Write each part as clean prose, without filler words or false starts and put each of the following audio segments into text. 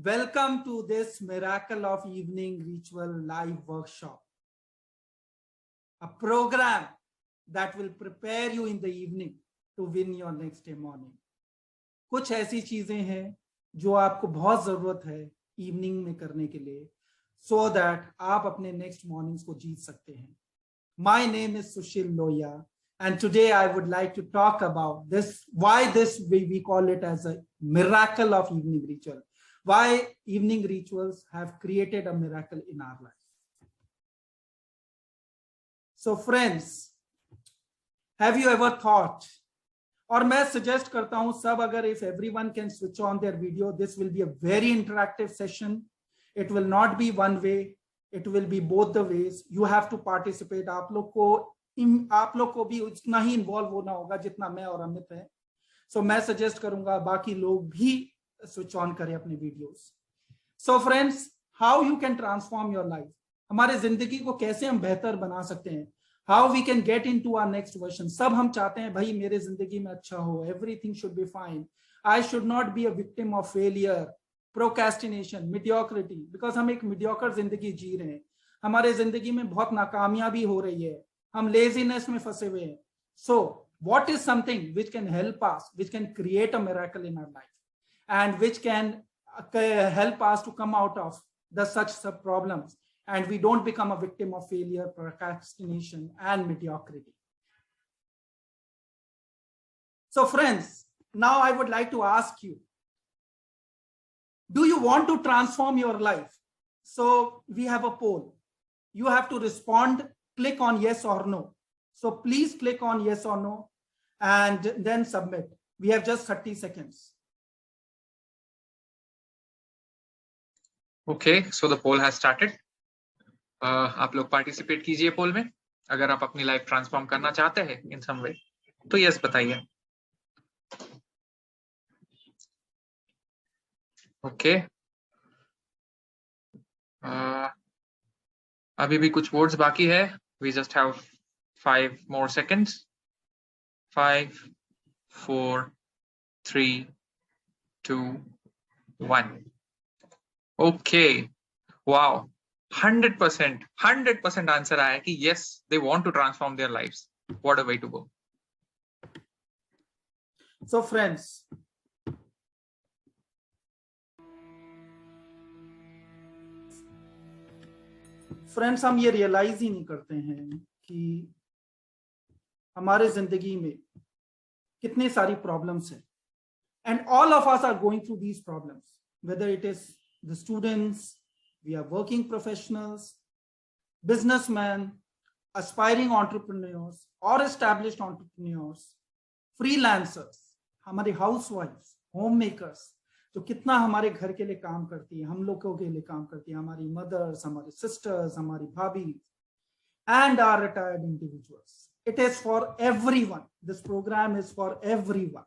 Welcome to this Miracle of Evening Ritual live workshop, a program that will prepare you in the evening to win your next day morning. कुछ ऐसी चीजें हैं जो आपको बहुत जरूरत है इवनिंग में करने के लिए, so that आप अपने नेक्स्ट मॉर्निंग्स को जीत सकते हैं. My name is Sushil Loya, and today I would like to talk about this, why this we call it as a miracle of evening ritual. Why evening rituals have created a miracle in our life. So friends, have you ever thought, और मैं suggest करता हूं सब अगर if everyone can switch on their video, this will be a very interactive session. It will not be one way, it will be both the ways. You have to participate. आप लोग को भी उतना ही involve होना होगा जितना मैं और अमित है. So मैं suggest करूंगा बाकी लोग भी switch on करें अपने videos. So friends, how you can transform your life? हमारे जिंदगी को कैसे हम बेहतर बना सकते हैं? How we can get into our next version? सब हम चाहते हैं भाई मेरे जिंदगी में अच्छा हो, everything should be fine. I should not be a victim of failure, procrastination, mediocrity, because हम एक mediocre जिंदगी जी रहे हैं. हमारे जिंदगी में बहुत नाकामियां भी हो रही है, हम laziness में फंसे हुए हैं. So what is something which can help us, which can create a miracle in our life, and which can help us to come out of the such problems, and we don't become a victim of failure, procrastination, and mediocrity. So friends, now I would like to ask you, do you want to transform your life? So we have a poll. You have to respond, click on yes or no. So please click on yes or no and then submit. We have just 30 seconds. Okay, so the poll has started. आप लोग participate कीजिए पोल में. अगर आप अपनी life transform करना चाहते हैं इन सम वे तो यस बताइए. ओके, अभी भी कुछ वोट्स बाकी है. We just have 5 more seconds. 5, 4, 3, 2, 1. Okay, wow. 100% answer आया कि yes, they want to transform their lives. What a way to go. So friends, हम ये रियलाइज ही नहीं करते हैं कि हमारे जिंदगी में कितनी सारी प्रॉब्लम्स हैं. And all of us are going through these problems, whether it is the students, we are working professionals, businessmen, aspiring entrepreneurs or established entrepreneurs, freelancers, हमारे housewives, homemakers, जो कितना हमारे घर के लिए काम करती है, हम लोगों के लिए काम करती है, हमारी mothers, हमारी sisters, हमारी भाभी, and our retired individuals. It is for everyone. This program is for everyone.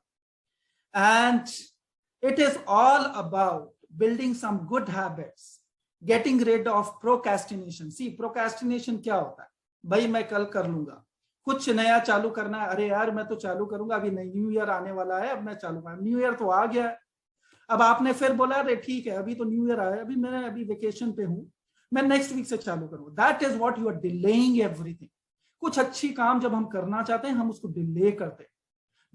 And it is all about building some good habits, getting rid of procrastination. See, procrastination क्या होता है? भाई मैं कल कर लूंगा, कुछ नया चालू करना है, अरे यार मैं तो चालू करूंगा, अभी न्यू ईयर आने वाला है, अब मैं चालू करूंगा. न्यू ईयर तो आ गया, अब आपने फिर बोला अरे ठीक है अभी तो न्यू ईयर आया, अभी मैं अभी वेकेशन पे हूं, मैं नेक्स्ट वीक से चालू करूंगा. That is what you are delaying everything. कुछ अच्छी काम जब हम करना चाहते हैं हम उसको डिले करते हैं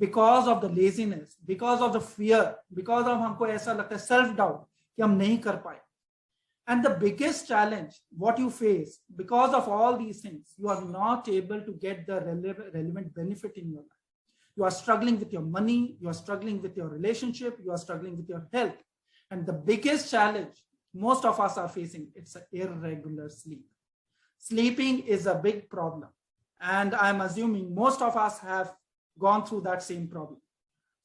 because of the laziness, because of the fear, because of हमको ऐसा लगता है self doubt कि हम नहीं कर पाए. And the biggest challenge what you face because of all these things, you are not able to get the relevant benefit in your life. You are struggling with your money, you are struggling with your relationship, you are struggling with your health. And the biggest challenge most of us are facing, it's irregular sleep. Sleeping is a big problem. And I'm assuming most of us have gone through that same problem.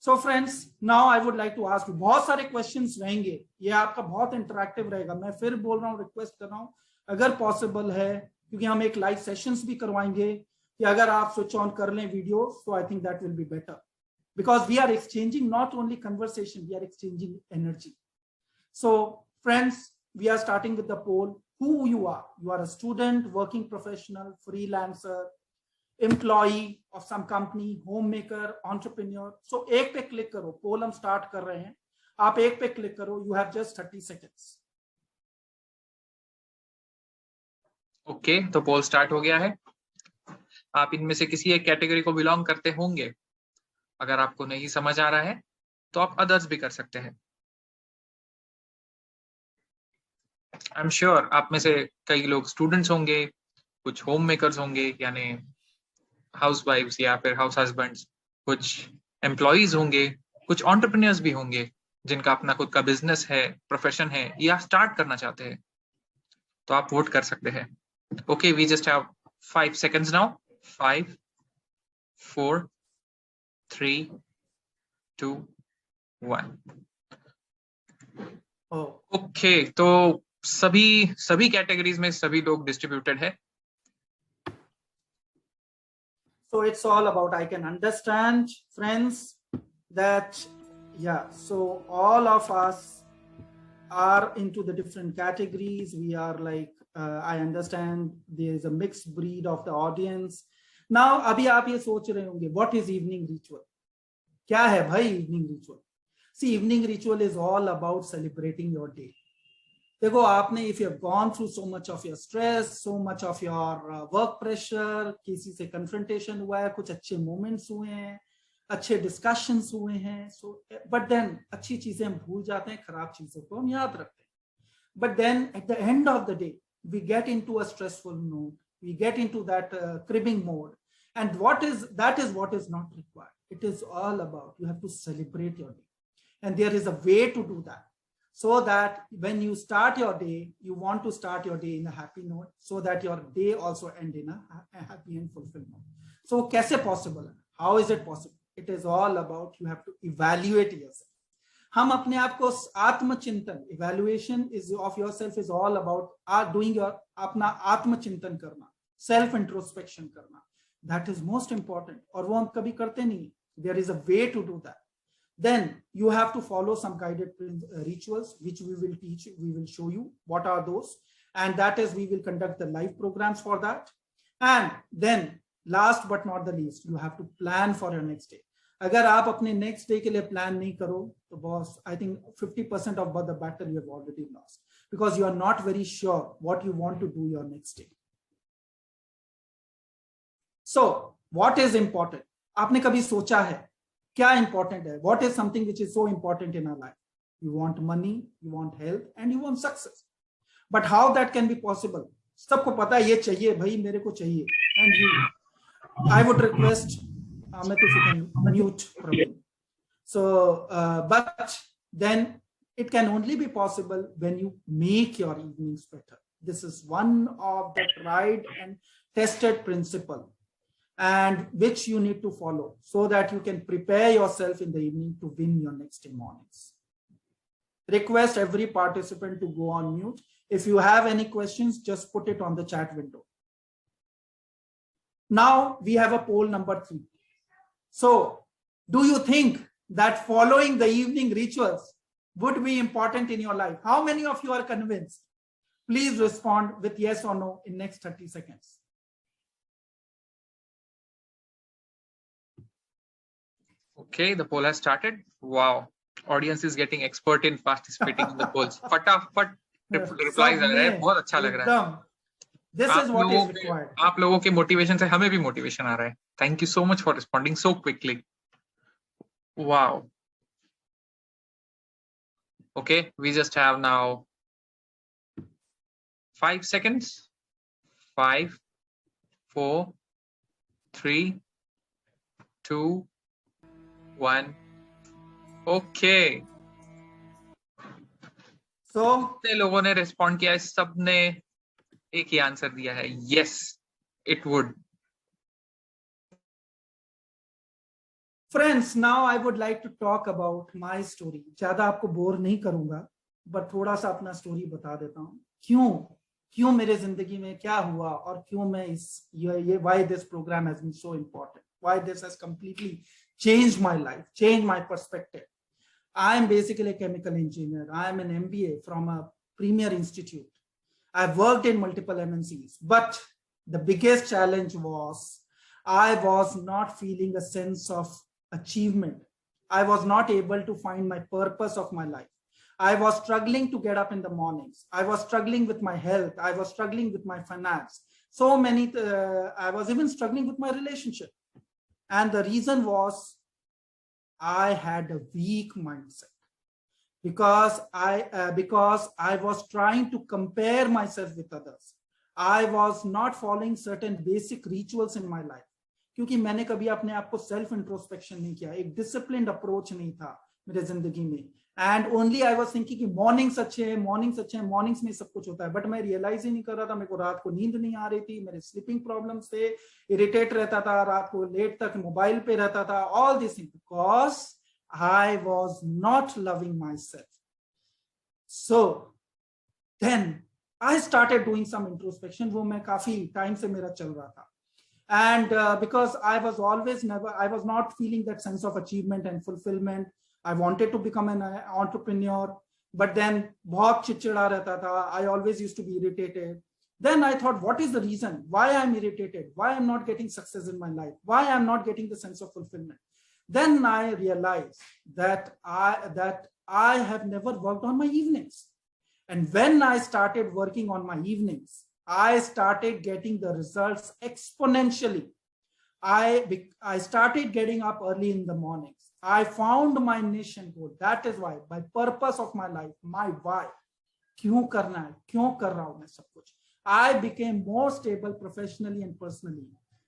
So friends, now I would like to ask you, बहुत सारे questions रहेंगे, ये आपका बहुत interactive रहेगा. मैं फिर बोल रहा हूँ, request कर रहा हूँ, अगर possible है, क्योंकि हम एक live sessions भी करवाएंगे, कि अगर आप switch on कर लें video, so I think that will be better. Because we are exchanging not only conversation, we are exchanging energy. So friends, we are starting with the poll. Who you are? You are a student, working professional, freelancer, employee of some company, homemaker, entrepreneur. So एक पे click करो, पोल हम start कर रहे हैं. आप एक पे क्लिक करो, you have just 30 seconds. Okay, तो पोल स्टार्ट हो गया है। आप इनमें से किसी एक कैटेगरी को बिलोंग करते होंगे। अगर आपको नहीं समझ आ रहा है तो आप अदर्स भी कर सकते हैं। आई एम श्योर आप में से कई लोग स्टूडेंट्स होंगे, कुछ होम मेकर्स होंगे यानी हाउस वाइफ्स या फिर हाउस हस्बैंड्स, कुछ एम्प्लॉइज होंगे, कुछ एंटरप्रेन्योर्स भी होंगे जिनका अपना खुद का बिजनेस है, प्रोफेशन है या स्टार्ट करना चाहते हैं। तो आप वोट कर सकते हैं। Okay, we just have 5 seconds now. 5 4 3 2 1। Okay, तो सभी कैटेगरीज में सभी लोग डिस्ट्रीब्यूटेड है। So it's all about, I can understand, friends, that yeah, so all of us are into the different categories. We are like, I understand there is a mixed breed of the audience. Now अभी आप ये सोच रहे होंगे, what is evening ritual? क्या है भाई evening ritual? See, evening ritual is all about celebrating your day. देखो आपने, if you have gone through so much of your stress, so much of your work pressure, किसी से confrontation हुआ है, कुछ अच्छे moments हुए हैं, अच्छे discussions हुए हैं, so but then अच्छी चीजें हम भूल जाते हैं, खराब चीजों को हम याद रखते हैं। But then at the end of the day, we get into a stressful mood, we get into that cribbing mode, and that is what is not required. It is all about, you have to celebrate your day, and there is a way to do that. So that when you start your day, you want to start your day in a happy note, so that your day also end in a happy and fulfilled note. So कैसे possible है? How is it possible? It is all about, you have to evaluate yourself. हम अपने आप को आत्मचिंतन, evaluation is of yourself is all about doing your अपना आत्मचिंतन करना, self introspection करना. That is most important. और वो हम कभी करते नहीं. There is a way to do that. Then you have to follow some guided rituals, which we will teach, we will show you what are those. And that is, we will conduct the live programs for that. And then last but not the least, you have to plan for your next day. अगर आप अपने next day के लिए plan नहीं करो, तो boss, I think 50% of the battle you have already lost, because you are not very sure what you want to do your next day. So what is important? आपने कभी सोचा है क्या important है? What is something which is so important in our life? You want money, you want health, and you want success. But how that can be possible? सबको पता है ये चाहिए भाई, मेरे को चाहिए. And you, I would request Amit if you can mute Praveen. So, but then it can only be possible when you make your evenings better. This is one of the tried and tested principle, and which you need to follow so that you can prepare yourself in the evening to win your next day mornings. Request every participant to go on mute. If you have any questions, just put it on the chat window. Now we have a poll number 3. So do you think that following the evening rituals would be important in your life? How many of you are convinced? Please respond with yes or no in next 30 seconds. Okay, the poll has started. Wow, audience is getting expert in participating in the polls. फटाफट replies आ रहे हैं, बहुत अच्छा लग रहा है. This is what is required. आप लोगों के motivation से हमें भी motivation आ रहा है. Thank you so much for responding so quickly. Wow. Okay, we just have now 5 seconds. 5, 4, 3, 2, 1. Okay. So जितने लोगों ने respond किया है, सबने एक ही आंसर दिया है. Yes, it would. Friends, now I would like to talk about my story. ज़्यादा आपको बोर नहीं करूँगा, but थोड़ा सा अपना स्टोरी बता देता हूँ. क्यों मेरे जिंदगी में क्या हुआ और क्यों मैं why this program has been so important. Why this has completely changed my life, changed my perspective. I am basically a chemical engineer. I am an MBA from a premier institute. I've worked in multiple MNCs, but the biggest challenge was I was not feeling a sense of achievement I was not able to find my purpose of my life. I was struggling to get up in the mornings. I was struggling with my health. I was struggling with my finance. So many, I was even struggling with my relationship. And the reason was I had a weak mindset because I was trying to compare myself with others. I was not following certain basic rituals in my life. क्योंकि मैंने कभी अपने आप को self introspection नहीं किया, एक disciplined approach नहीं था मेरे जिंदगी में. And only I was thinking कि मॉर्निंग्स अच्छे हैं, मॉर्निंग्स अच्छे हैं, मॉर्निंग्स में सब कुछ होता है. बट मैं रियलाइज ही नहीं कर रहा था. मेरे को रात को नींद नहीं आ रही थी, मेरे स्लीपिंग प्रॉब्लम्स थे, इरिटेट रहता था, रात को लेट तक मोबाइल पे रहता था. All this thing because I was not loving myself. So then I started doing some introspection. वो मैं काफी टाइम से मेरा चल रहा था. And because I was not feeling that sense of achievement and fulfillment. I wanted to become an entrepreneur, but then बहुत चिड़चिड़ा रहता था. I always used to be irritated. Then I thought, what is the reason why I'm irritated? Why I'm not getting success in my life? Why I'm not getting the sense of fulfillment? Then I realized that I have never worked on my evenings. And when I started working on my evenings, I started getting the results exponentially. I started getting up early in the mornings. I found my niche and goal. That is why, my purpose of my life, my why. क्यों करना है, क्यों कर रहा हूं मैं सब कुछ. I became more stable professionally and personally.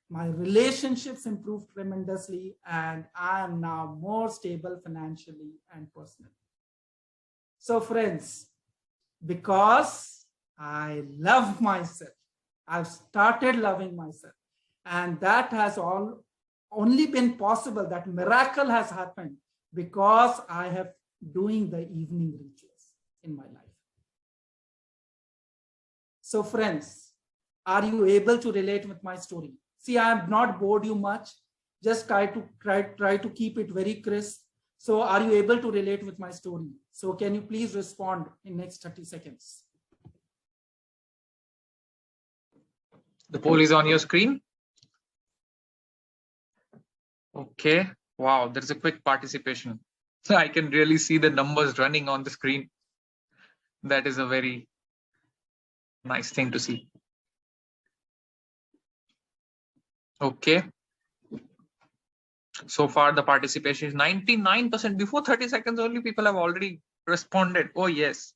My relationships improved tremendously, and I am now more stable financially and personally. So friends, because I love myself, I've started loving myself, and that has only been possible. That miracle has happened because I have doing the evening rituals in my life. So friends, are you able to relate with my story? See, I have not bored you much. Just try to keep it very crisp. So are you able to relate with my story? So can you please respond in next 30 seconds? The poll is on your screen. Okay. Wow, there's a quick participation. I can really see the numbers running on the screen. That is a very nice thing to see. Okay. So far, the participation is 99%. Before 30 seconds, only people have already responded. Oh, yes.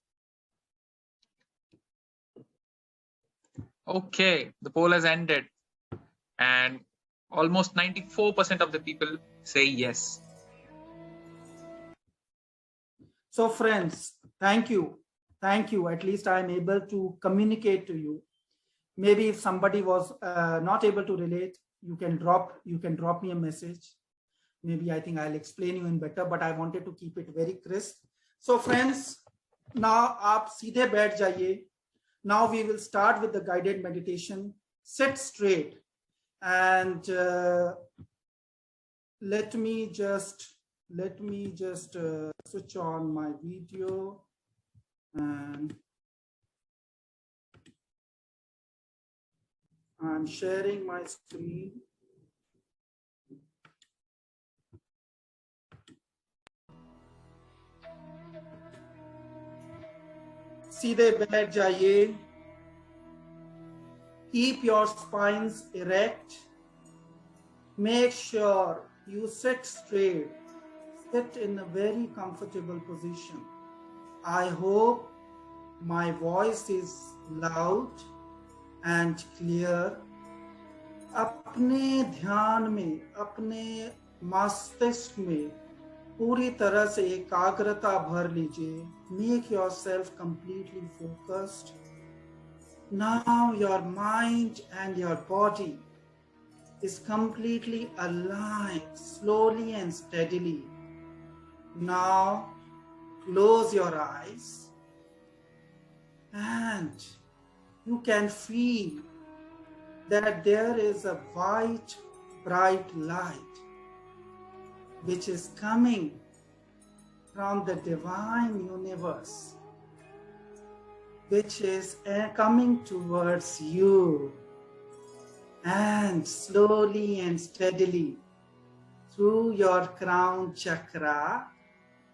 Okay, the poll has ended, and almost 94% of the people say yes. So friends, thank you. At least I am able to communicate to you. Maybe if somebody was not able to relate, you can drop me a message. Maybe I think I'll explain you in better, but I wanted to keep it very crisp. So friends, now आप सीधे बैठ जाइए. Now we will start with the guided meditation. Sit straight, and let me just switch on my video, and I'm sharing my screen. सीधे बैठ जाइए. Keep your spines erect. Make sure you sit straight. Sit in a very comfortable position. I hope my voice is loud and clear. अपने ध्यान में, अपने मस्तिष्क में पूरी तरह से एकाग्रता भर लीजिए. Make yourself completely focused. Now your mind and your body is completely aligned, slowly and steadily. Now close your eyes, and you can feel that there is a white, bright light which is coming from the divine universe, which is coming towards you, and slowly and steadily through your crown chakra,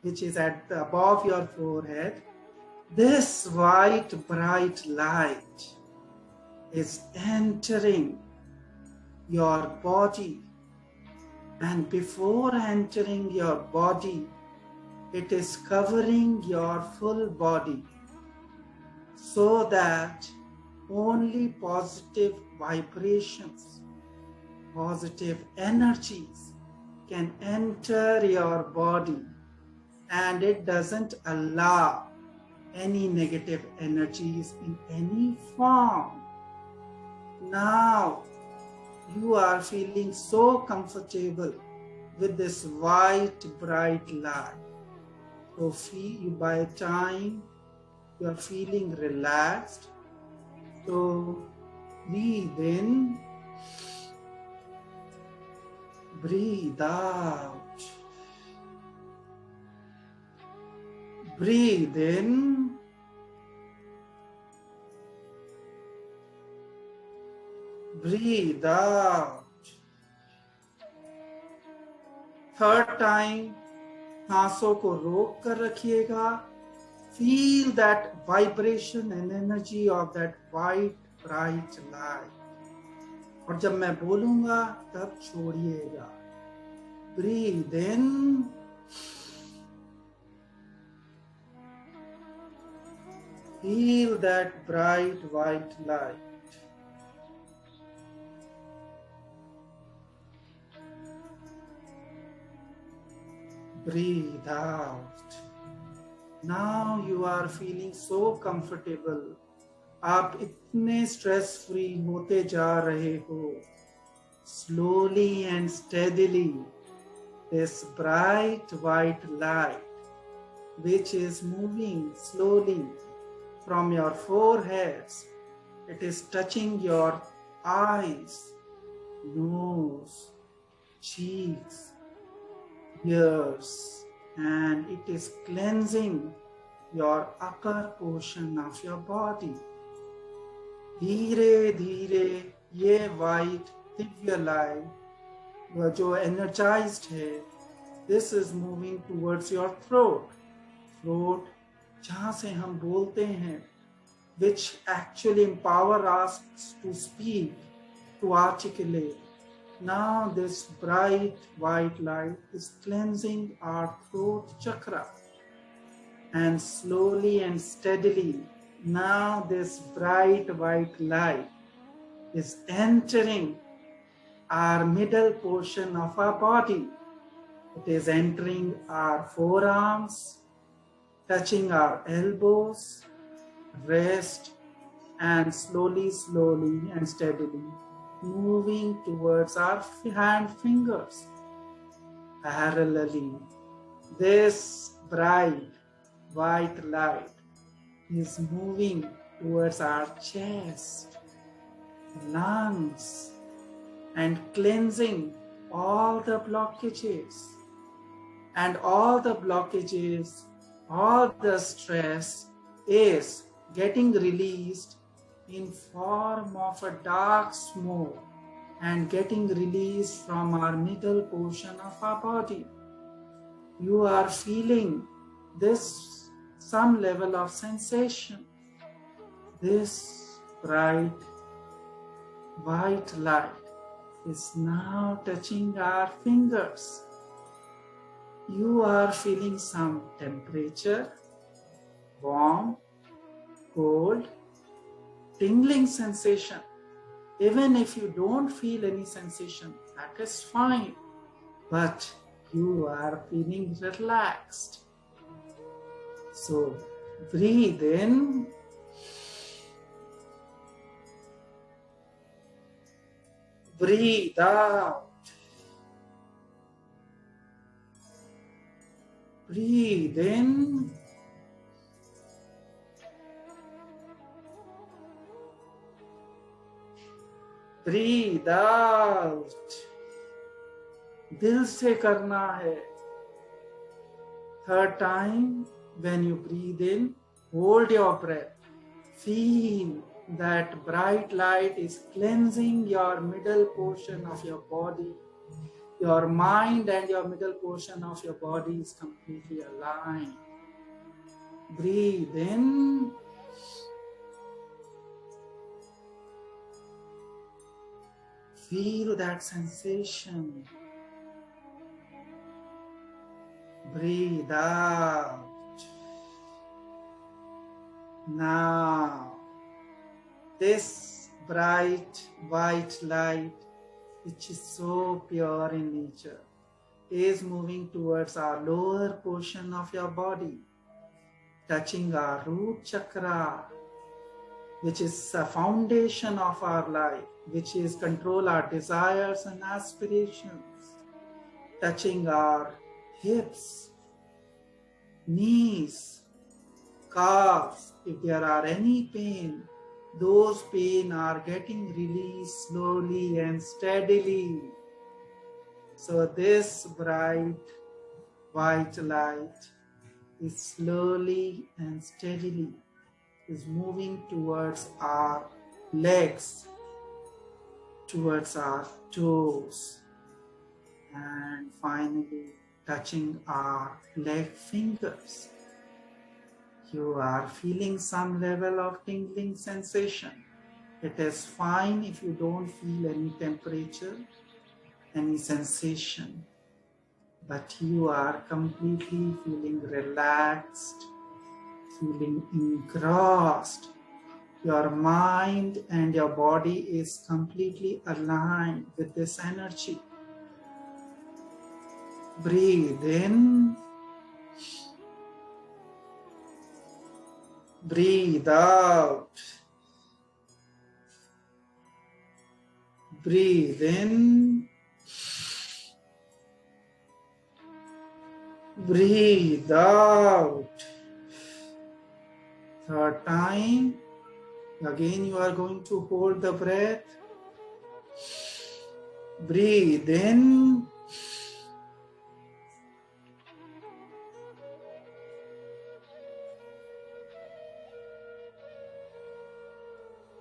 which is above your forehead. This white bright light is entering your body, and before entering your body, it is covering your full body, so that only positive vibrations, positive energies can enter your body, and it doesn't allow any negative energies in any form. Now you are feeling so comfortable with this white bright light. So by time you are feeling relaxed, so breathe in, breathe out. Breathe in, breathe out. Third time, सांसों को रोक कर रखिएगा. Feel that vibration and energy of that white bright light. और जब मैं बोलूंगा तब छोड़िएगा. Breathe in, feel that bright white light. Breathe out. Now you are feeling so comfortable. आप इतने स्ट्रेस फ्री होते जा रहे हो. Slowly and steadily, this bright white light, which is moving slowly from your foreheads, it is touching your eyes, nose, cheeks, ears, and it is cleansing your upper portion of your body. धीरे धीरे ये white Divya light जो energized है, this is moving towards your throat. Throat जहाँ से हम बोलते हैं, which actually empower us to speak, to articulate. Now this bright white light is cleansing our throat chakra, and slowly and steadily, now this bright white light is entering our middle portion of our body. It is entering our forearms, touching our elbows, wrist, and slowly and steadily moving towards our hand fingers. Parallelly, this bright white light is moving towards our chest, lungs, and cleansing all the blockages. And all the blockages, all the stress is getting released in form of a dark smoke and getting released from our middle portion of our body. You are feeling this some level of sensation. This bright white light is now touching our fingers. You are feeling some temperature, warm, cold, tingling sensation. Even if you don't feel any sensation, that is fine. But you are feeling relaxed. So breathe in. Breathe out. Breathe in. Breathe out. दिल से करना है. Third time, when you breathe in, hold your breath. Feel that bright light is cleansing your middle portion of your body, Your mind and your middle portion of your body is completely aligned. Breathe in. Feel that sensation. Breathe out. Now, this bright white light, which is so pure in nature, is moving towards our lower portion of your body, touching our root chakra, which is the foundation of our life, which is control our desires and aspirations, touching our hips, knees, calves. If there are any pain, those pain are getting released slowly and steadily. So this bright white light is slowly and steadily is moving towards our legs, towards our toes, and finally touching our leg fingers. You are feeling some level of tingling sensation. It is fine if you don't feel any temperature, any sensation, but you are completely feeling relaxed, feeling engrossed. Your mind and your body is completely aligned with this energy. Breathe in. Breathe out. Breathe in. Breathe out. Third time. Again, you are going to hold the breath. Breathe in.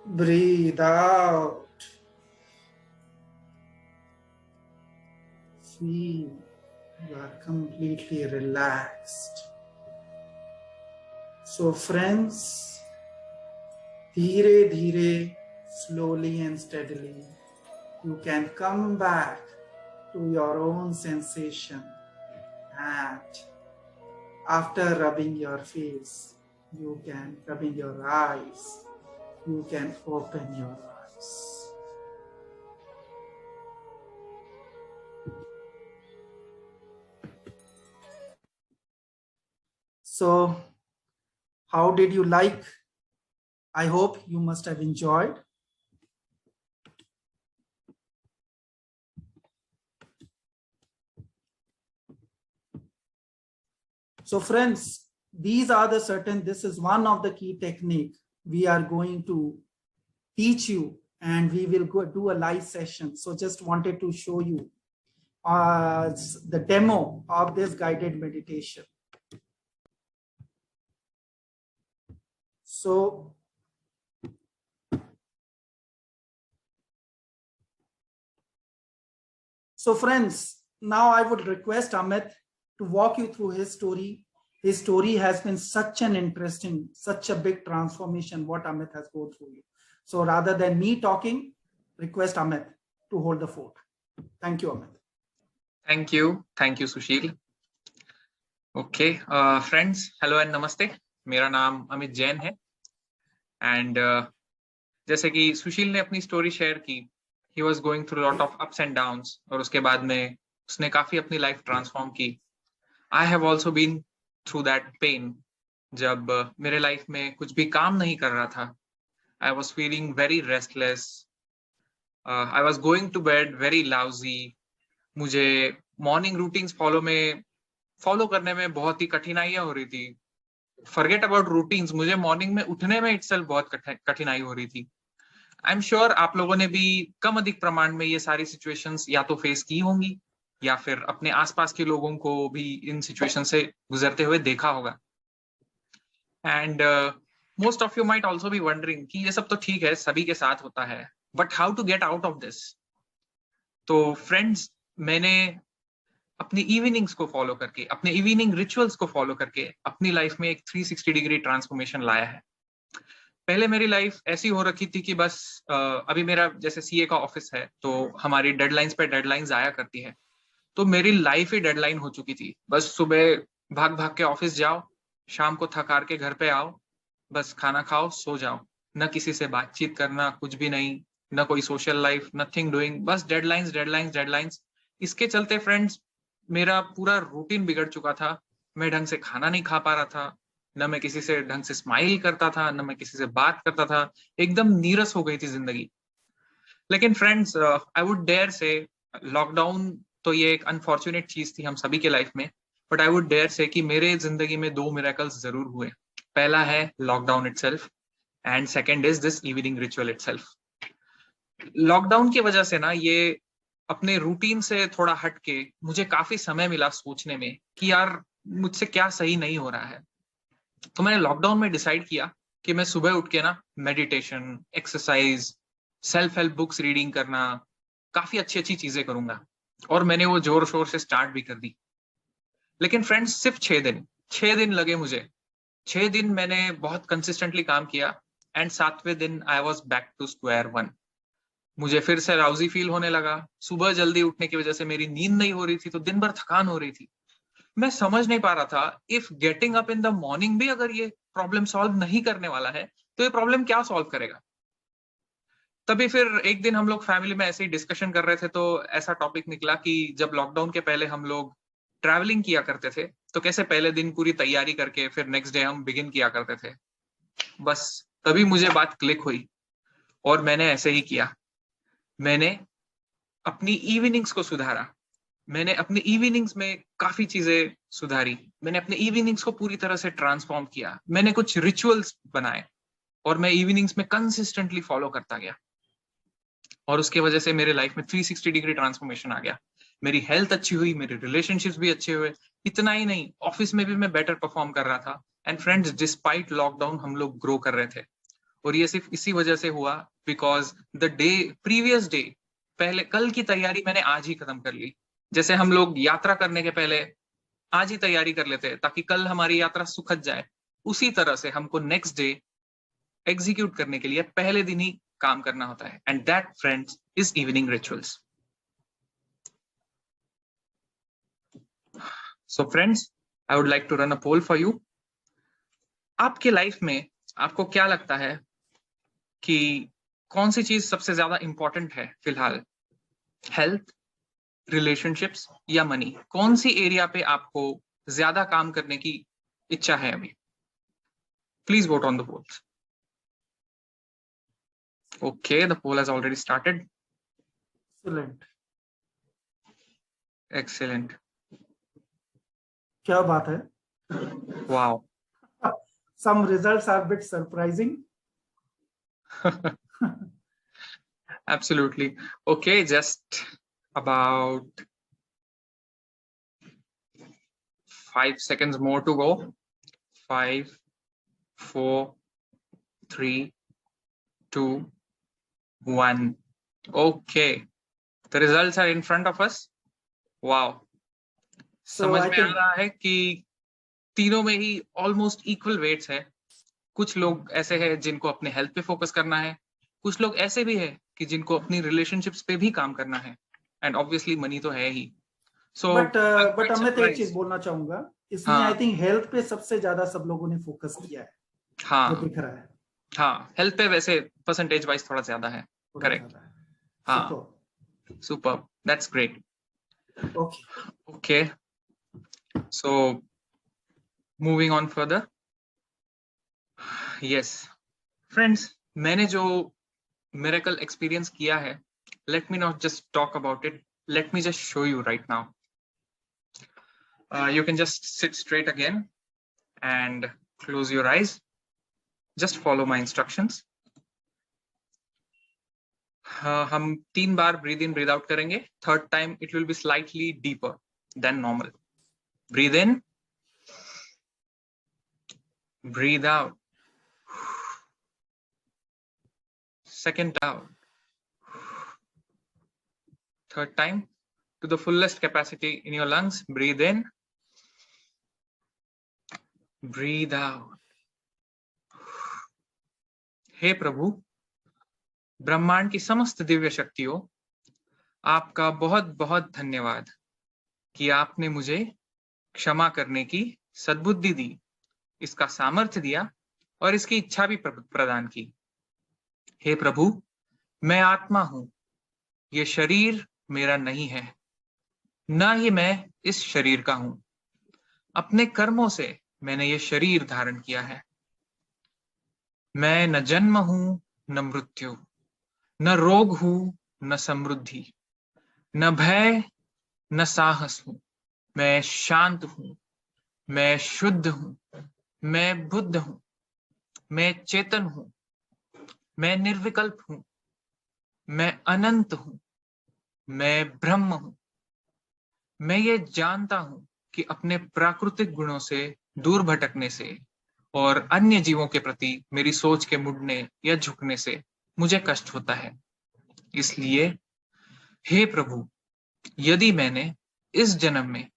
Breathe out. Feel you are completely relaxed. So friends, धीरे धीरे, slowly and steadily, you can come back to your own sensation, and after rubbing your face, you can rubbing your eyes, you can open your eyes. So, how did you like? I hope you must have enjoyed. So friends, these are the certain, this is one of the key technique we are going to teach you, and we will go do a live session. So just wanted to show you the demo of this guided meditation. So friends, now I would request Amit to walk you through his story. His story has been such an interesting, such a big transformation what Amit has gone through. So rather than me talking, request Amit to hold the fort. Thank you, Amit. Thank you, Sushil. Okay, friends, hello and namaste. मेरा नाम अमित जैन है, and जैसे कि सुशील ने अपनी story share की, he was going through a lot of ups and downs, और उसके बाद में उसने काफी अपनी लाइफ ट्रांसफॉर्म की. I have also been through that pain. जब मेरे लाइफ में कुछ भी काम नहीं कर रहा था, I was feeling very restless. I was going to bed very lousy. मुझे मॉर्निंग रूटीन्स फॉलो करने में बहुत ही कठिनाइयां हो रही थी. फॉरगेट अबाउट रूटीन्स, मुझे मॉर्निंग में उठने में इटसेल्फ बहुत कठिनाई हो रही थी. आई एम श्योर आप लोगों ने भी कम अधिक प्रमाण में ये सारी सिचुएशंस या तो फेस की होंगी, या फिर अपने आसपास के लोगों को भी इन सिचुएशन से गुजरते हुए देखा होगा. And most of you might also be wondering कि ये सब तो ठीक है, सभी के साथ होता है, but how to get out of this. तो फ्रेंड्स, मैंने अपनी इवनिंग्स को फॉलो करके, अपने इवनिंग रिचुअल्स को फॉलो करके अपनी लाइफ में एक 360 डिग्री ट्रांसफॉर्मेशन लाया है। पहले मेरी लाइफ ऐसी हो रखी थी कि बस अभी मेरा जैसे सीए का ऑफिस है, तो हमारी डेडलाइंस पे डेडलाइंस आया करती है, तो मेरी लाइफ ही डेडलाइन हो चुकी थी। बस सुबह भाग भाग के ऑफिस जाओ, शाम को थक हार के घर पे आओ, बस खाना खाओ, सो जाओ, न किसी से बातचीत करना, कुछ भी नहीं, न कोई सोशल लाइफ, नथिंग डूइंग, बस डेडलाइंस डेडलाइंस डेडलाइंस। इसके चलते फ्रेंड्स मेरा पूरा रूटीन बिगड़ चुका था। मैं ढंग से खाना नहीं खा पा रहा था, न मैं किसी से ढंग से स्माइल करता था, न मैं किसी से बात करता था। एकदम नीरस हो गई थी जिंदगी। लेकिन friends, I would dare say lockdown तो ये एक अनफॉर्चुनेट चीज थी हम सभी के लाइफ में, बट आई वुड डेयर से कि मेरे जिंदगी में दो मिरेकल्स जरूर हुए। पहला है lockdown itself, and second is this evening ritual itself. Lockdown की वजह से ना, ये अपने रूटीन से थोड़ा हट के मुझे काफी समय मिला सोचने में कि यार मुझसे क्या सही नहीं हो रहा है। तो मैंने लॉकडाउन में डिसाइड किया कि मैं सुबह उठ के ना meditation, exercise, self help books reading करना, काफी अच्छी अच्छी चीजें करूंगा। और मैंने वो जोर शोर से स्टार्ट भी कर दी। लेकिन फ्रेंड्स सिर्फ 6 दिन लगे मुझे। 6 दिन मैंने बहुत कंसिस्टेंटली काम किया, एंड 7वें दिन I was back to square one. मुझे फिर से राउजी फील होने लगा। सुबह जल्दी उठने की वजह से मेरी नींद नहीं हो रही थी, तो दिन भर थकान हो रही थी। मैं समझ नहीं पा रहा था, if getting up in the morning भी अगर ये प्रॉब्लम सॉल्व नहीं करने वाला है, तो ये प्रॉब्लम क्या सॉल्व करेगा। तभी फिर एक दिन हम लोग फैमिली में ऐसे ही डिस्कशन कर रहे थे, तो ऐसा टॉपिक निकला कि जब लॉकडाउन के पहले हम लोग ट्रैवलिंग किया करते थे, तो कैसे पहले दिन पूरी तैयारी करके फिर नेक्स्ट डे हम बिगिन किया करते थे। बस तभी मुझे बात क्लिक हुई, और मैंने ऐसे ही किया। मैंने अपनी इवनिंग्स को सुधारा। मैंने अपनी इवनिंग्स में काफी चीजें सुधारी। मैंने अपने इवनिंग्स को पूरी तरह से ट्रांसफॉर्म किया। मैंने कुछ रिचुअल्स बनाए, और मैं इवनिंग्स में कंसिस्टेंटली फॉलो करता गया। और उसके वजह से मेरे लाइफ में 360 डिग्री ट्रांसफॉर्मेशन आ गया। मेरी हेल्थ अच्छी हुई, मेरे रिलेशनशिप्स भी अच्छे हुए। इतना ही नहीं, ऑफिस में भी मैं बेटर परफॉर्म कर रहा था। एंड फ्रेंड्स, डिस्पाइट लॉकडाउन हम लोग ग्रो कर रहे थे। और ये सिर्फ इसी वजह से हुआ because the day previous day, पहले कल की तैयारी मैंने आज ही खत्म कर ली। जैसे हम लोग यात्रा करने के पहले आज ही तैयारी कर लेते हैं ताकि कल हमारी यात्रा सुखद जाए, उसी तरह से हमको नेक्स्ट डे एग्जीक्यूट करने के लिए पहले दिन ही काम करना होता है। And that friends is evening rituals. So friends, I would like to run a poll for you. आपके लाइफ में आपको क्या लगता है कि कौन सी चीज सबसे ज्यादा इंपॉर्टेंट है फिलहाल? हेल्थ, रिलेशनशिप्स या मनी? कौन सी एरिया पे आपको ज्यादा काम करने की इच्छा है अभी? Please vote on the polls. Okay, the poll has already started. Excellent. Excellent. क्या बात है? Wow. Some results are a bit surprising. Absolutely. Okay, just about 5 seconds more to go. 5, 4, 3, 2, 1. Okay, the results are in front of us. Wow. So समझ I में आ think रहा है कि तीनों में ही ऑलमोस्ट इक्वल वेट्स है। कुछ लोग ऐसे हैं जिनको अपने हेल्थ पे फोकस करना है, कुछ लोग ऐसे भी है कि जिनको अपनी रिलेशनशिप्स पे भी काम करना है, एंड ऑब्वियसली मनी तो है ही। सो बट मैं तो एक चीज बोलना चाहूंगा, इसमें आई हाँ थिंक हेल्थ पे सबसे ज्यादा सब लोगों ने फोकस किया है, जो हाँ दिख रहा है। हाँ, हेल्थ पे वैसे परसेंटेज वाइज थोड़ा ज्यादा है। थोड़ा करेक्ट। ज्यादा है। हाँ, super, that's great. Okay, okay, so moving on further. Yes friends, मैंने जो मिरेकल एक्सपीरियंस किया है, let me not just talk about it, let me just show you right now. You can just sit straight again and close your eyes. Just follow my instructions. हम 3 बार breathe in breathe out करेंगे. Third time it will be slightly deeper than normal. Breathe in, breathe out. Second out. Third time, to the fullest capacity in your lungs. Breathe in, breathe out. हे प्रभु, ब्रह्मांड की समस्त दिव्य शक्तियों, आपका बहुत बहुत धन्यवाद कि आपने मुझे क्षमा करने की सद्बुद्धि दी, इसका सामर्थ्य दिया और इसकी इच्छा भी प्रदान की। हे प्रभु, मैं आत्मा हूं, ये शरीर मेरा नहीं है, न ही मैं इस शरीर का हूं। अपने कर्मों से मैंने ये शरीर धारण किया है। मैं न जन्म हूं न मृत्यु, न रोग हूं न समृद्धि, न भय न साहस हूं। मैं शांत हूं, मैं शुद्ध हूं, मैं बुद्ध हूं, मैं चेतन हूं, मैं निर्विकल्प हूं, मैं अनंत हूं, मैं ब्रह्म हूं। मैं ये जानता हूं कि अपने प्राकृतिक गुणों से दूर भटकने से और अन्य जीवों के प्रति मेरी सोच के मुड़ने या झुकने से मुझे कष्ट होता है। इसलिए हे प्रभु, यदि मैंने इस जन्म में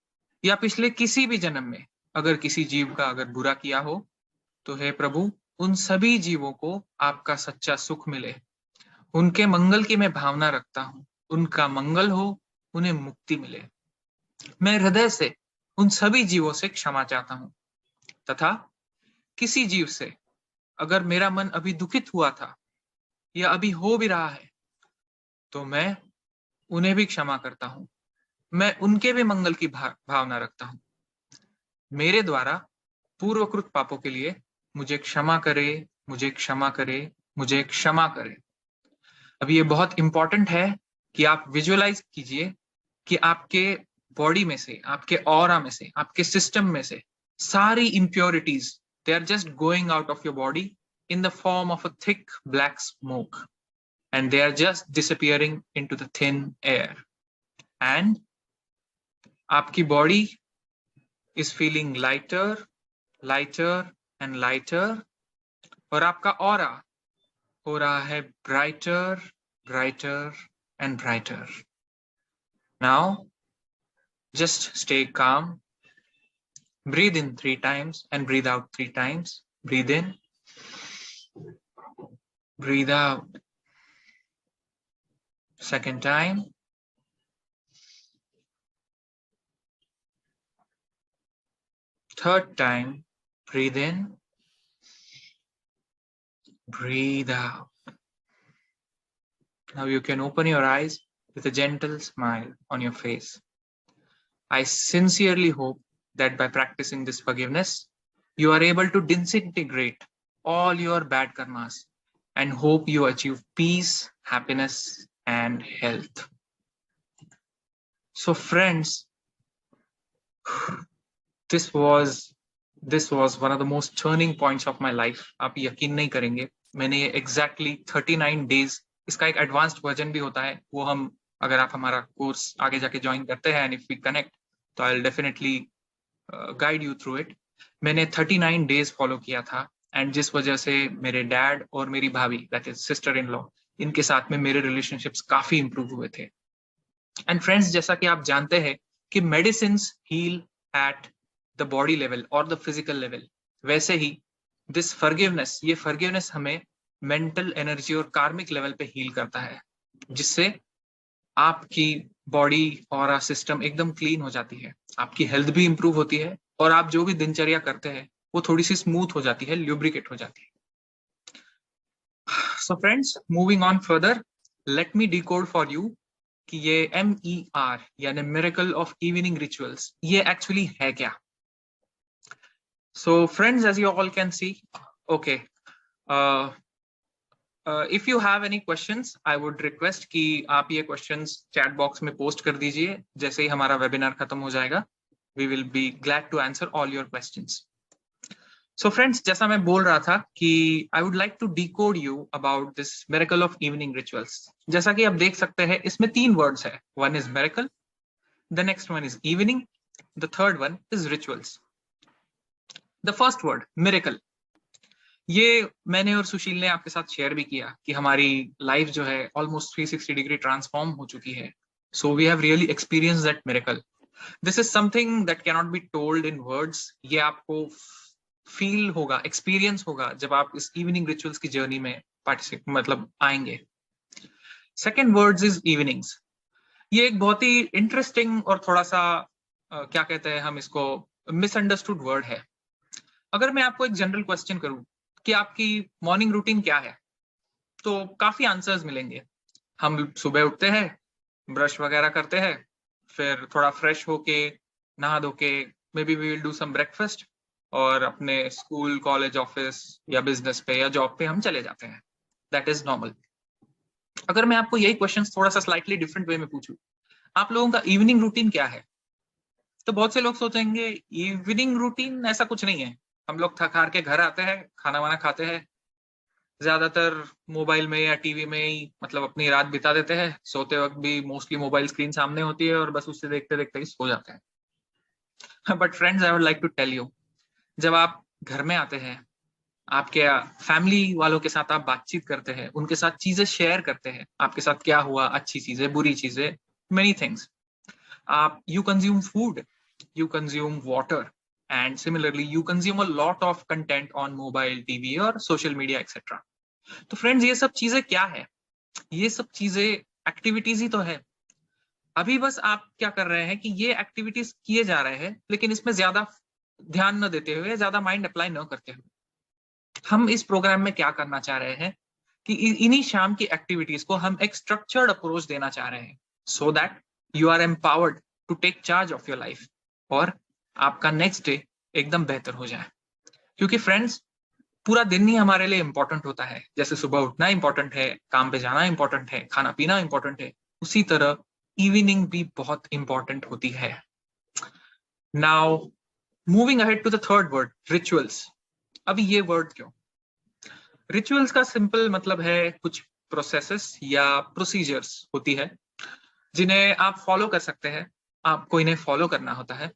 या पिछले किसी भी जन्म में अगर किसी जीव का अगर बुरा किया हो, तो हे प्रभु, उन सभी जीवों को आपका सच्चा सुख मिले, उनके मंगल की मैं भावना रखता हूं, उनका मंगल हो, उन्हें मुक्ति मिले। मैं हृदय से उन सभी जीवों से क्षमा चाहता हूं तथा किसी जीव से अगर मेरा मन अभी दुखित हुआ था या अभी हो भी रहा है, तो मैं उन्हें भी क्षमा करता हूं। मैं उनके भी मंगल की भावना रखता हूं। मेरे द्वारा पूर्वकृत पापों के लिए मुझे क्षमा करे, मुझे क्षमा करे, मुझे क्षमा करे। अब ये बहुत इंपॉर्टेंट है कि आप विजुअलाइज कीजिए कि आपके बॉडी में से, आपके ऑरा में से, आपके सिस्टम में से सारी impurities, they are just going out of your body in the form of a thick black smoke, and they are just disappearing into the thin air, and आपकी body is feeling lighter, lighter and lighter, और आपका aura हो रहा है brighter, brighter and brighter. Now just stay calm. Breathe in 3 times and breathe out 3 times. Breathe in, breathe out. Second time. Third time. Breathe in, breathe out. Now you can open your eyes with a gentle smile on your face. I sincerely hope that by practicing this forgiveness, you are able to disintegrate all your bad karmas and hope you achieve peace, happiness, and health. So friends, this was one of the most turning points of my life. आप यकीन नहीं करेंगे, मैंने ये exactly 39 days, इसका एक advanced version भी होता है, वो हम अगर आप हमारा कोर्स आगे जाके ज्वाइन करते हैं and if we connect, तो I'll definitely guide you through it. मैंने 39 days follow किया था, and जिस वजह से मेरे डैड और मेरी भाभी, that is sister in law, इनके साथ में मेरे relationships काफी improve हुए थे. And friends, जैसा कि आप जानते हैं कि medicines heal at the body level or the physical level, वैसे ही this forgiveness, ये forgiveness हमें mental energy और karmic level पे heal करता है, जिससे आपकी बॉडी और सिस्टम एकदम क्लीन हो जाती है, आपकी हेल्थ भी इंप्रूव होती है और आप जो भी दिनचर्या करते हैं वो थोड़ी सी स्मूथ हो जाती है, ल्यूब्रिकेट हो जाती है. So friends, moving on further, let me decode for you कि ये MER यानी मिरेकल ऑफ इवनिंग रिचुअल्स, ये एक्चुअली है क्या. So friends, as you all can see, okay, if you have any questions, I would request कि आप ये questions chat box में post कर दीजिए. जैसे ही हमारा webinar खत्म हो जाएगा, we will be glad to answer all your questions. So friends, जैसा मैं बोल रहा था कि I would like to decode you about this miracle of evening rituals. जैसा कि आप देख सकते हैं, इसमें 3 words है. One is miracle, the next one is evening, the third one is rituals. The first word, miracle. ये मैंने और सुशील ने आपके साथ शेयर भी किया कि हमारी लाइफ जो है ऑलमोस्ट 360 डिग्री ट्रांसफॉर्म हो चुकी है So we have really experienced that miracle. This is something that cannot be told in words. ये आपको फील होगा, एक्सपीरियंस होगा जब आप इस इवनिंग रिचुअल्स की जर्नी में मतलब आएंगे. Second words is evenings. ये एक बहुत ही इंटरेस्टिंग और थोड़ा सा क्या कहते हैं हम इसको, मिसअंडरस्टूड वर्ड है. अगर मैं आपको एक जनरल क्वेश्चन करूं कि आपकी मॉर्निंग रूटीन क्या है, तो काफी आंसर्स मिलेंगे. हम सुबह उठते हैं, ब्रश वगैरह करते हैं, फिर थोड़ा फ्रेश होके नहा धो के maybe we will do some breakfast और अपने स्कूल, कॉलेज, ऑफिस या बिजनेस पे या जॉब पे हम चले जाते हैं. That is normal. अगर मैं आपको यही क्वेश्चन थोड़ा सा स्लाइटली डिफरेंट वे में पूछूं, आप लोगों का इवनिंग रूटीन क्या है, तो बहुत से लोग सोचेंगे इवनिंग रूटीन ऐसा कुछ नहीं है. हम लोग थक हार के घर आते हैं, खाना वाना खाते हैं, ज्यादातर मोबाइल में या टीवी में ही मतलब अपनी रात बिता देते हैं. सोते वक्त भी मोस्टली मोबाइल स्क्रीन सामने होती है और बस उससे देखते देखते ही सो जाते हैं. But friends, I would like to tell you, जब आप घर में आते हैं, आपके फैमिली वालों के साथ आप बातचीत करते हैं, उनके साथ चीजें शेयर करते हैं, आपके साथ क्या हुआ, अच्छी चीजें, बुरी चीजें, मेनी थिंग्स. आप you consume food, you consume water, and similarly you consume a lot of content on mobile, TV और social media etc. तो फ्रेंड्स, ये सब चीजें क्या है? ये सब चीजें एक्टिविटीज ही तो है. अभी बस आप क्या कर रहे हैं कि ये एक्टिविटीज किए जा रहे हैं, लेकिन इसमें ज्यादा ध्यान न देते हुए, ज्यादा माइंड अप्लाई न करते हुए. हम इस प्रोग्राम में क्या करना चाह रहे हैं कि इन्हीं शाम की एक्टिविटीज को हम एक स्ट्रक्चर्ड अप्रोच देना चाह रहे हैं, so that you are empowered to take charge of your life और आपका नेक्स्ट डे एकदम बेहतर हो जाए. क्योंकि फ्रेंड्स, पूरा दिन ही हमारे लिए इंपॉर्टेंट होता है. जैसे सुबह उठना इंपॉर्टेंट है, काम पे जाना इंपॉर्टेंट है, खाना पीना इंपॉर्टेंट है, उसी तरह इवनिंग भी बहुत इंपॉर्टेंट होती है. Now moving ahead to the third word, rituals. अभी ये वर्ड क्यों? रिचुअल्स का सिंपल मतलब है कुछ प्रोसेसेस या प्रोसीजर्स होती है जिन्हें आप फॉलो कर सकते हैं. आपको इन्हें फॉलो करना होता है,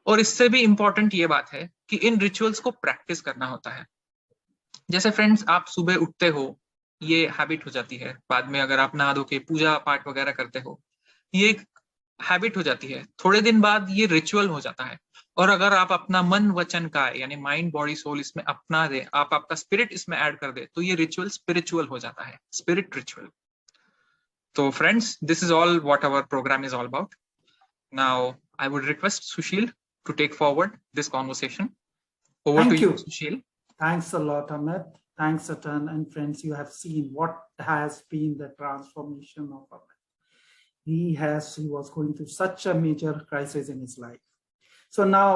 और इससे भी इंपॉर्टेंट ये बात है कि इन रिचुअल्स को प्रैक्टिस करना होता है. जैसे फ्रेंड्स, आप सुबह उठते हो, ये हैबिट हो जाती है. बाद में अगर आप नहा धो के पूजा पाठ वगैरह करते हो, ये एक हैबिट हो जाती है. थोड़े दिन बाद ये रिचुअल हो जाता है. और अगर आप अपना मन वचन का यानी माइंड बॉडी सोल इसमें अपना दे, आप आपका स्पिरिट इसमें ऐड कर दे, तो ये रिचुअल स्पिरिचुअल हो जाता है, स्पिरिट रिचुअल. तो friends, this is all what our programme is all about. Now, I would request Sushil to take forward this conversation. Over Thank to you, you. Sushil. Thanks a lot, Amit. Thanks, Satan. And friends, you have seen what has been the transformation of Amit. He was going through such a major crisis in his life. So now,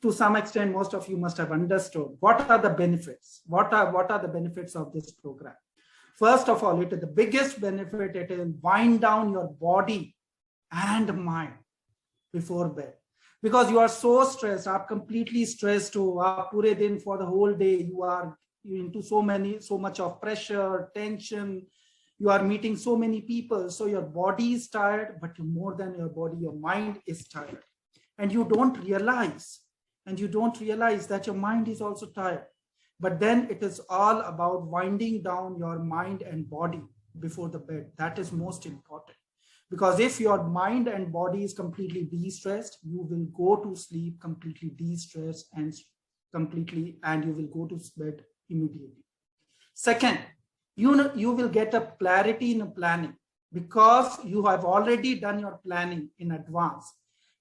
to some extent, most of you must have understood what are the benefits. What are the benefits of this program? First of all, the biggest benefit, it will wind down your body and mind before bed, because you are so stressed, आप completely stressed हो, आप पूरे दिन for the whole day you are into so much of pressure, tension, you are meeting so many people, so your body is tired, but more than your body, your mind is tired, and you don't realize that your mind is also tired. But then it is all about winding down your mind and body before the bed. That is most important. Because if your mind and body is completely de-stressed, you will go to sleep completely de-stressed and you will go to bed immediately. Second, you will get a clarity in planning, because you have already done your planning in advance.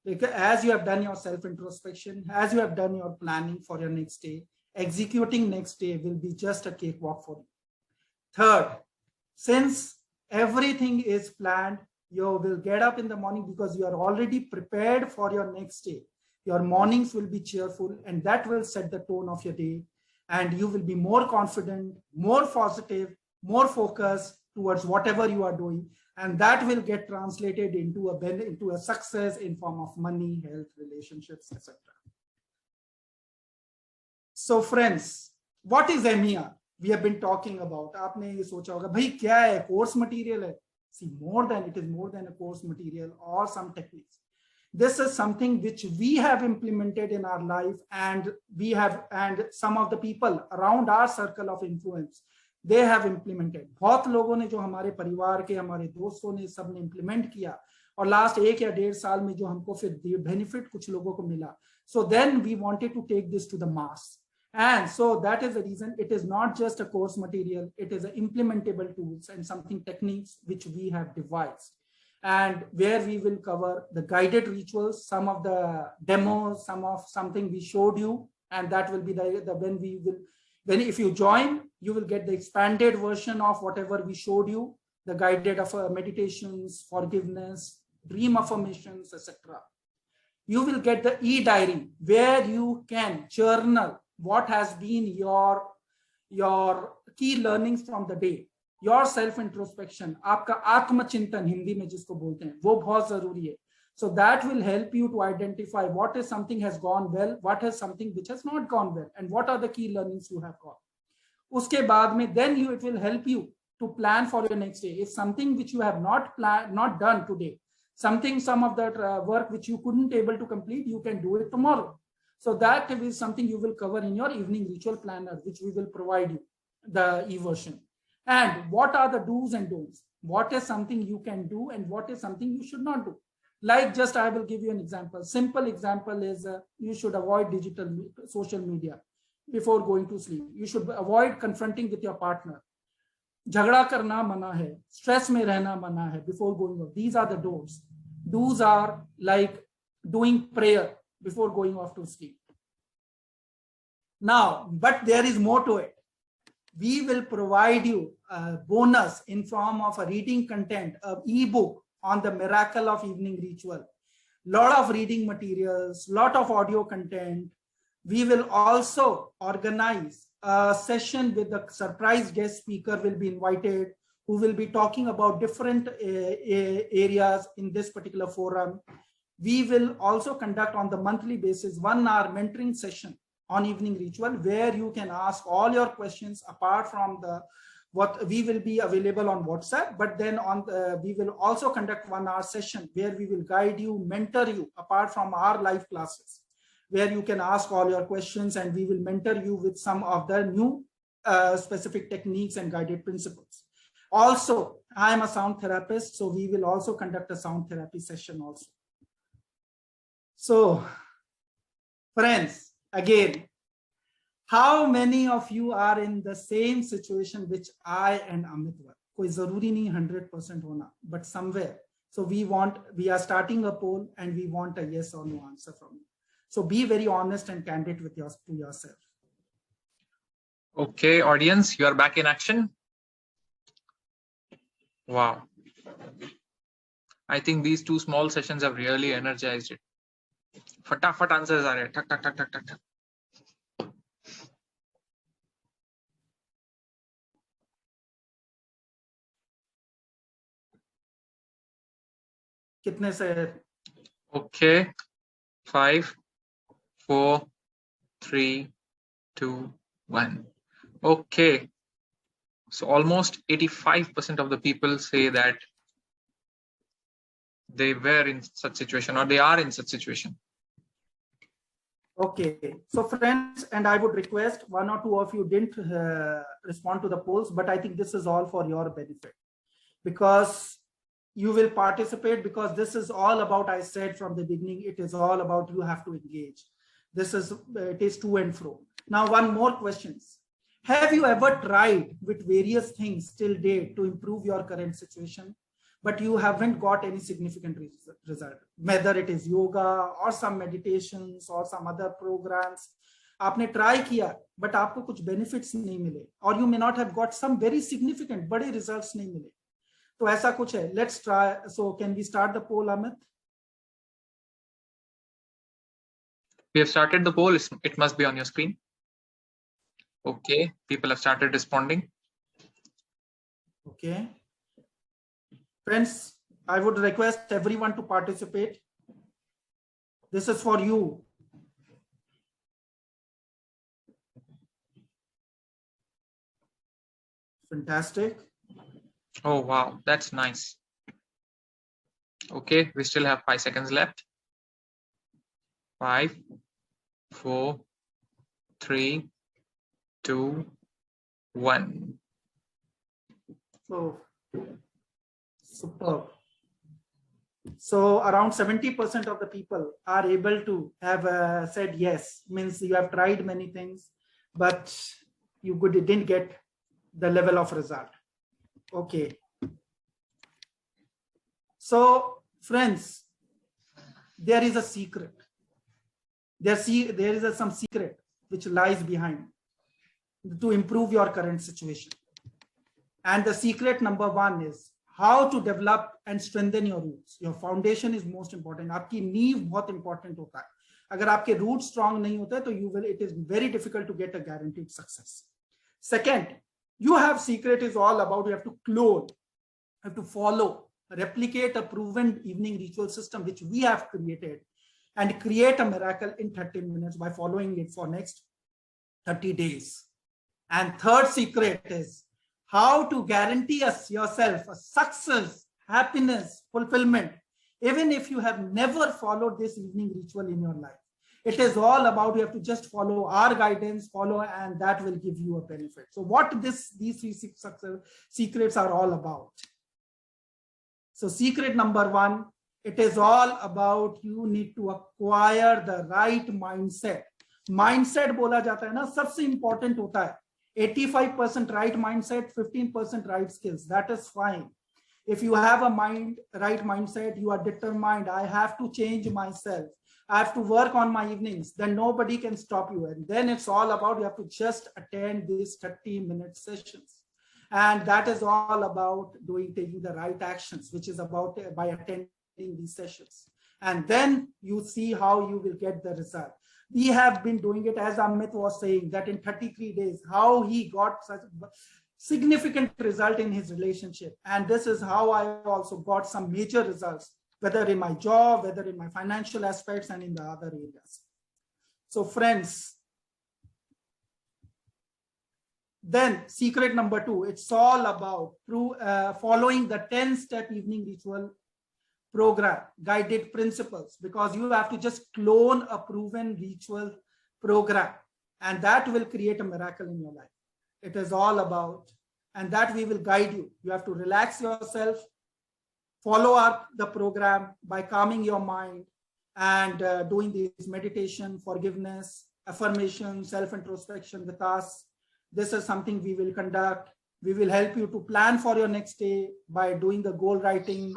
Because as you have done your self-introspection, as you have done your planning for your next day, executing next day will be just a cakewalk for you. Third, since everything is planned, you will get up in the morning because you are already prepared for your next day. Your mornings will be cheerful, and that will set the tone of your day, and you will be more confident, more positive, more focused towards whatever you are doing, and that will get translated into a success in form of money, health, relationships, etc. So friends, what is MER? We have been talking about. आपने ये सोचा होगा भाई क्या है, course material है. See, it is more than a course material or some techniques. This is something which we have implemented in our life, and some of the people around our circle of influence, they have implemented. बहुत लोगों ने, जो हमारे परिवार के, हमारे दोस्तों ने, सब ने implement किया, और लास्ट 1 या 1.5 साल में जो हमको फिर बेनिफिट कुछ लोगों को मिला. So then we wanted to take this to the mass. And so that is the reason it is not just a course material, it is an implementable tools and something techniques which we have devised. And where we will cover the guided rituals, some of the demos, something we showed you, and that will be when if you join, you will get the expanded version of whatever we showed you, the guided meditations, forgiveness, dream affirmations, etc. You will get the e-diary where you can journal what has been your key learnings from the day, your self introspection, आपका आत्मचिंतन हिंदी में जिसको बोलते हैं, वो बहुत जरूरी है. So that will help you to identify what is something has gone well, what is something which has not gone well, and what are the key learnings you have got. उसके बाद में then it will help you to plan for your next day. If something which you have not done today, some of that work which you couldn't able to complete, you can do it tomorrow. So that is something you will cover in your evening ritual planner, which we will provide you, the e-version. And what are the do's and don'ts? What is something you can do and what is something you should not do? Like just I will give you an example. Simple example is you should avoid social media before going to sleep. You should avoid confronting with your partner. झगड़ा करना मना है, stress में रहना मना है before going off. These are the don'ts. Do's are like doing prayer before going off to sleep. Now, but there is more to it. We will provide you a bonus in form of a reading content, an ebook on the miracle of evening ritual. Lot of reading materials, lot of audio content. We will also organize a session with the surprise guest speaker will be invited, who will be talking about different areas in this particular forum. We will also conduct on the monthly basis 1 hour mentoring session on evening ritual, where you can ask all your questions apart from what we will be available on WhatsApp, but then we will also conduct 1 hour session where we will guide you, mentor you apart from our live classes, where you can ask all your questions and we will mentor you with some of the new specific techniques and guided principles. Also, I am a sound therapist, so we will also conduct a sound therapy session also. So, friends, again, how many of you are in the same situation which I and Amit were? कोई जरूरी नहीं 100% होना, but somewhere. So we are starting a poll and we want a yes or no answer from you. So be very honest and candid with to yourself. Okay, audience, you are back in action. Wow. I think these 2 small sessions have really energized it. फटाफट answers आ रहे हैं, ठक ठक ठक ठक ठक ठक. कितने से? Okay, 5, 4, 3, 2, 1. Okay, so almost 85% of the people say that they were in such situation or they are in such situation. Okay, so friends, and I would request 1 or 2 of you didn't respond to the polls, but I think this is all for your benefit, because you will participate, because this is all about, I said from the beginning, it is all about you have to engage. It is to and fro. Now, one more questions. Have you ever tried with various things till date to improve your current situation, but you haven't got any significant result, whether it is yoga or some meditations or some other programs? आपने try किया, but आपको कुछ benefits नहीं मिले, or you may not have got some very significant, बड़े results नहीं मिले. तो ऐसा कुछ है. Let's try. So can we start the poll, Amit? We have started the poll. It must be on your screen. Okay, people have started responding. Okay. Friends, I would request everyone to participate. This is for you. Fantastic. Oh, wow, that's nice. Okay, we still have 5 seconds left. 5, 4, 3, 2, 1. So, superb. So around 70% of the people are able to have said yes, means you have tried many things, but you didn't get the level of result. Okay. So friends, there is a secret. There is some secret which lies behind to improve your current situation. And the secret number one is how to develop and strengthen your roots. Your foundation is most important. आपकी नींव बहुत important होता है. अगर आपके root strong नहीं होते तो it is very difficult to get a guaranteed success. Second, you have secret is all about you have to clone, you have to follow, replicate a proven evening ritual system which we have created and create a miracle in 30 minutes by following it for next 30 days. And third secret is how to guarantee yourself a success, happiness, fulfillment, even if you have never followed this evening ritual in your life. It is all about you have to just follow our guidance, and that will give you a benefit. So what these three success secrets are all about. So secret number one, it is all about you need to acquire the right mindset. Mindset बोला जाता है ना, सबसे important होता है. 85% right mindset, 15% right skills. That is fine. If you have a right mindset, you are determined. I have to change myself. I have to work on my evenings. Then nobody can stop you. And then it's all about you have to just attend these 30-minute sessions. And that is all about taking the right actions, which is about by attending these sessions. And then you see how you will get the result. We have been doing it, as Amit was saying, that in 33 days, how he got such significant result in his relationship. And this is how I also got some major results, whether in my job, whether in my financial aspects and in the other areas. So friends, then secret number two, it's all about following the 10-step evening ritual program, guided principles, because you have to just clone a proven ritual program, and that will create a miracle in your life. It is all about, and that we will guide you. You have to relax yourself, follow up the program by calming your mind and doing these meditation, forgiveness, affirmation, self-introspection with us. This is something we will conduct. We will help you to plan for your next day by doing the goal writing,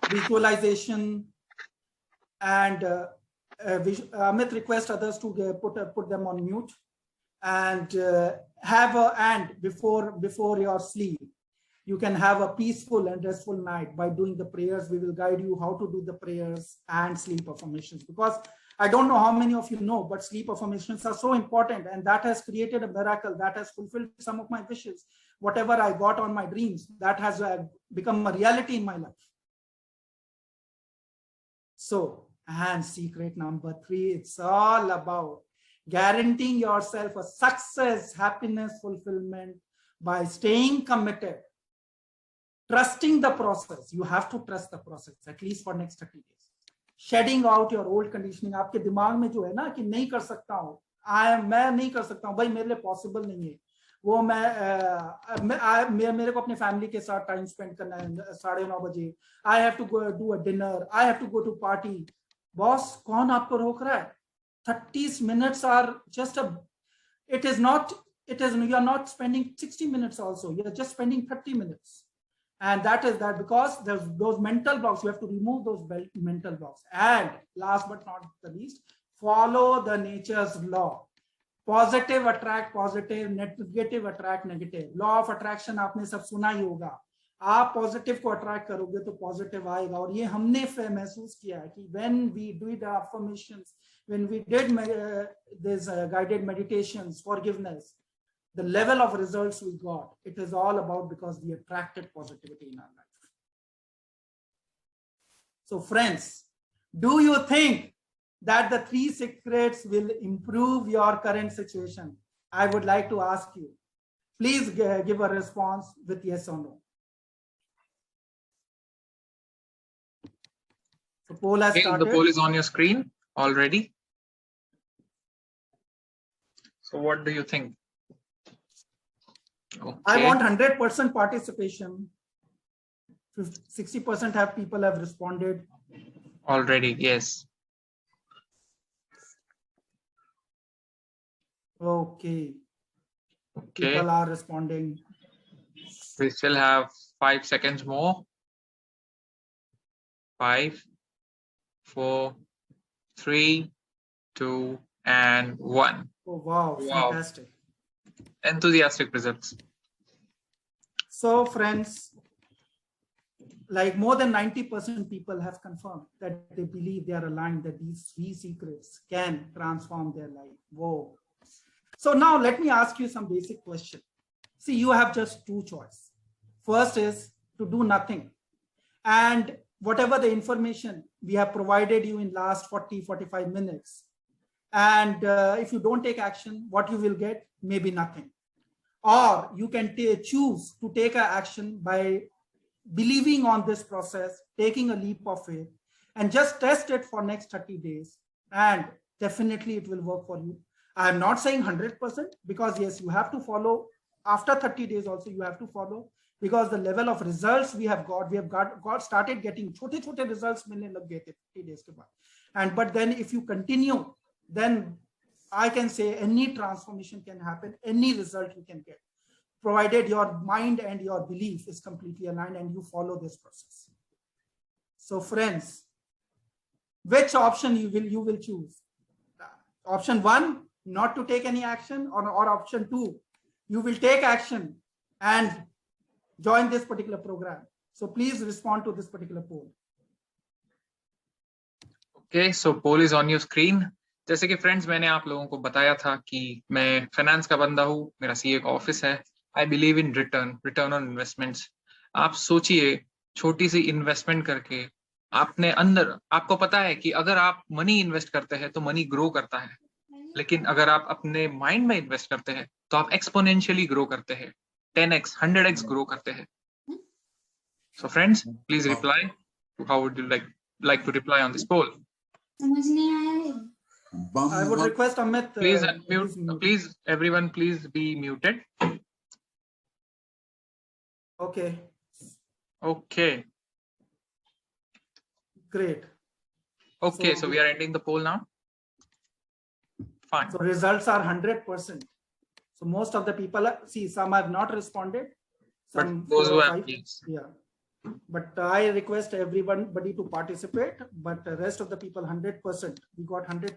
visualization, and Amit request others to put them on mute, and before your sleep, you can have a peaceful and restful night by doing the prayers. We will guide you how to do the prayers and sleep affirmations, because I don't know how many of you know, but sleep affirmations are so important, and that has created a miracle, that has fulfilled some of my wishes. Whatever I got on my dreams, that has become a reality in my life. So, and secret number three, it's all about guaranteeing yourself a success, happiness, fulfillment by staying committed, trusting the process. You have to trust the process, at least for next 30 days. Shedding out your old conditioning. आपके दिमाग में जो है ना कि नहीं कर सकता हूँ, मैं नहीं कर सकता हूँ, भाई मेरे लिए पॉसिबल नहीं है, वो मेरे को अपने फैमिली के साथ टाइम स्पेंड करना है 9:30 बजे, I have to go do a dinner, I have to go to party. Boss, कौन आपको रोक रहा है? 30 minutes are just it is you are not spending 60 minutes also, you are just spending 30 minutes. And that is that, because there's those mental blocks, you have to remove those mental blocks. And last but not the least, follow the nature's law. Positive attract positive, negative attract negative. Law of attraction आपने सब सुना ही होगा. आप positive को attract करोगे तो positive आएगा. और ये हमने महसूस किया है कि when we do the affirmations, when we did this guided meditations, forgiveness, the level of results we got, it is all about because we attracted positivity in our life. So friends, do you think that the 3 secrets will improve your current situation? I would like to ask you, please give a response with yes or no. The poll has started. The poll is on your screen already. So what do you think? Okay. I want 100% participation. 60% people have responded. Already, yes. Okay. Okay. People are responding. We still have 5 seconds more. 5, 4, 3, 2, and 1. Oh, wow, Wow. fantastic. Enthusiastic results. So friends, like more than 90% people have confirmed that they believe they are aligned, that these 3 secrets can transform their life. Whoa. So now let me ask you some basic question. See, you have just 2 choices. First is to do nothing. And whatever the information we have provided you in last 40-45 minutes, and if you don't take action, what you will get? Maybe nothing. Or you can choose to take an action by believing on this process, taking a leap of faith, and just test it for next 30 days. And definitely it will work for you. I am not saying 100%, because yes, you have to follow. After 30 days also you have to follow, because the level of results we have got started getting छोटे results मिलने लग गए थे 30 days के बाद. And but then if you continue, then I can say any transformation can happen, any result you can get, provided your mind and your belief is completely aligned and you follow this process. So friends, which option you will choose? Option 1, not to take any action, or option 2, you will take action and join this particular program. So please respond to this particular poll. Okay, so poll is on your screen. जैसे कि friends मैंने आप लोगों को बताया था कि मैं फाइनेंस का बंदा हूँ, मेरा सीए का ऑफिस है. I believe in return on investments. आप सोचिए, छोटी सी इन्वेस्टमेंट करके आपने अंदर, आपको पता है कि अगर आप मनी इन्वेस्ट करते हैं तो मनी ग्रो करता है, लेकिन अगर आप अपने माइंड में इन्वेस्ट करते हैं तो आप एक्सपोनेंशियली ग्रो करते हैं, 10x 100x ग्रो करते हैं. So friends, please reply. How would you like to reply on this poll? समझ नहीं आया. I would request Amit. Please unmute. Please, everyone, please be muted. Okay. Okay. Great. Okay, so we are ending the poll now. Fine. So results are 100%. So most of the people see, some have not responded. Some But those who 4 or have, 5, yes. yeah. But I request everybody to participate. But the rest of the people, 100%. We got 100%.